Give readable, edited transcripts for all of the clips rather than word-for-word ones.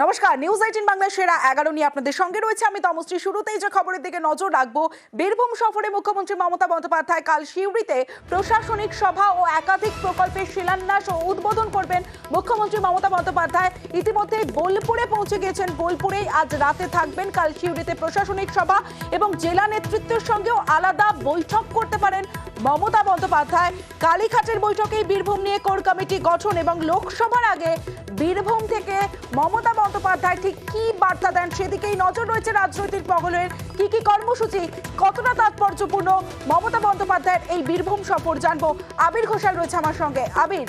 নমস্কার, নিউজ 18 বাংলার সেরা 11 নিয়ে আপনাদের সঙ্গে রয়েছে আমি তমশ্রী। শুরুতেই যে খবরের দিকে নজর রাখবো, বীরভূম সফরে মুখ্যমন্ত্রী মমতা বন্দ্যোপাধ্যায় কাল সিউড়িতে প্রশাসনিক সভা ও একাধিক প্রকল্পের শিলান্যাস ও উদ্বোধন করবেন। মুখ্যমন্ত্রী মমতা বন্দ্যোপাধ্যায় ইতিমধ্যে বোলপুরে পৌঁছে গিয়েছেন। বোলপুরেই আজ রাতে থাকবেন। কাল সিউড়িতে প্রশাসনিক সভা এবং জেলা নেতৃত্বের সঙ্গেও আলাদা বৈঠক করতে পারেন মমতা বন্দ্যোপাধ্যায়। কালীঘাটের বৈঠকেই বীরভূম নিয়ে কোর কমিটি গঠন এবং লোকসভার আগে বীরভূম থেকে মমতা বন্দ্যোপাধ্যায় ঠিক কি বার্তা দেন সেদিকেই নজর রয়েছে রাজনৈতিক মহলের। কি কর্মসূচি, কতটা তাৎপর্যপূর্ণ মমতা বন্দ্যোপাধ্যায়ের এই বীরভূম সফর, জানবো। আবির ঘোষাল রয়েছে আমার সঙ্গে। আবির,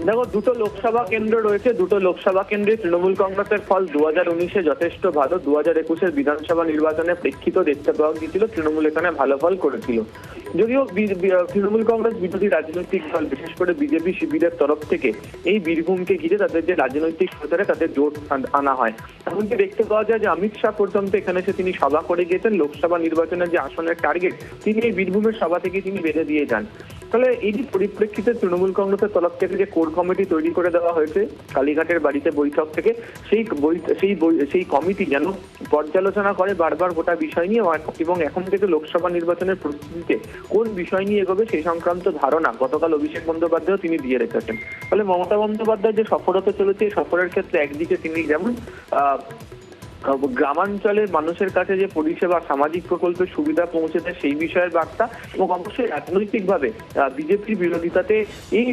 দেখো, দুটো লোকসভা কেন্দ্র রয়েছে। দুটো লোকসভা কেন্দ্রে তৃণমূল কংগ্রেসের ফল 2019-এ যথেষ্ট ভালো। 2021-এর বিধানসভা নির্বাচনে প্রেক্ষিত দেখতে পাওয়া গিয়েছিল তৃণমূল এখানে ভালো ফল করেছিল। যদিও তৃণমূল কংগ্রেস বিরোধী রাজনৈতিক দল, বিশেষ করে বিজেপি শিবিরের তরফ থেকে এই বীরভূমকে ঘিরে তাদের যে রাজনৈতিক প্রচারে তাদের জোট আনা হয়। এমনকি দেখতে পাওয়া যায় যে অমিত শাহ পর্যন্ত এখানে এসে তিনি সভা করে গিয়েছেন। লোকসভা নির্বাচনের যে আসনের টার্গেট তিনি এই বীরভূমের সভা থেকে তিনি বেঁধে দিয়ে যান। তাহলে এই যে পরিপ্রেক্ষিতে তৃণমূল কংগ্রেসের তরফ থেকে যে কোর কমিটি তৈরি করে দেওয়া হয়েছে কালীঘাটের বাড়িতে বৈঠক থেকে, সেই কমিটি যেন পর্যালোচনা করে বারবার গোটা বিষয় নিয়ে এবং এখন থেকে লোকসভা নির্বাচনের প্রস্তুতিতে কোন বিষয় নিয়ে এগোবে সেই সংক্রান্ত ধারণা গতকাল অভিষেক বন্দ্যোপাধ্যায় তিনি দিয়ে রেখেছেন। ফলে মমতা বন্দ্যোপাধ্যায় যে সফর হতে চলেছে, এই সফরের ক্ষেত্রে একদিকে তিনি যেমন গ্রামাঞ্চলের মানুষের কাছে যে পরিষেবা, সামাজিক প্রকল্পের সুবিধা পৌঁছে দেয় সেই বিষয়ের বার্তা, এবং অবশ্যই রাজনৈতিকভাবে বিজেপির বিরোধিতাতে এই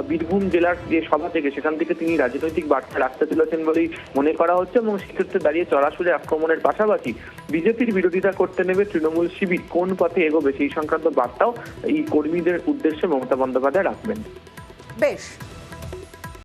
বীরভূম জেলার যে সভা থেকে সেখান থেকে তিনি রাজনৈতিক বার্তা রাখতে চলেছেন বলেই মনে করা হচ্ছে। এবং সেক্ষেত্রে দাঁড়িয়ে চড়াশুড়ে আক্রমণের পাশাপাশি বিজেপির বিরোধিতা করতে নেবে তৃণমূল শিবির কোন পথে এগোবে সেই সংক্রান্ত বার্তাও এই কর্মীদের উদ্দেশ্যে মমতা বন্দ্যোপাধ্যায় রাখবেন। বেশ।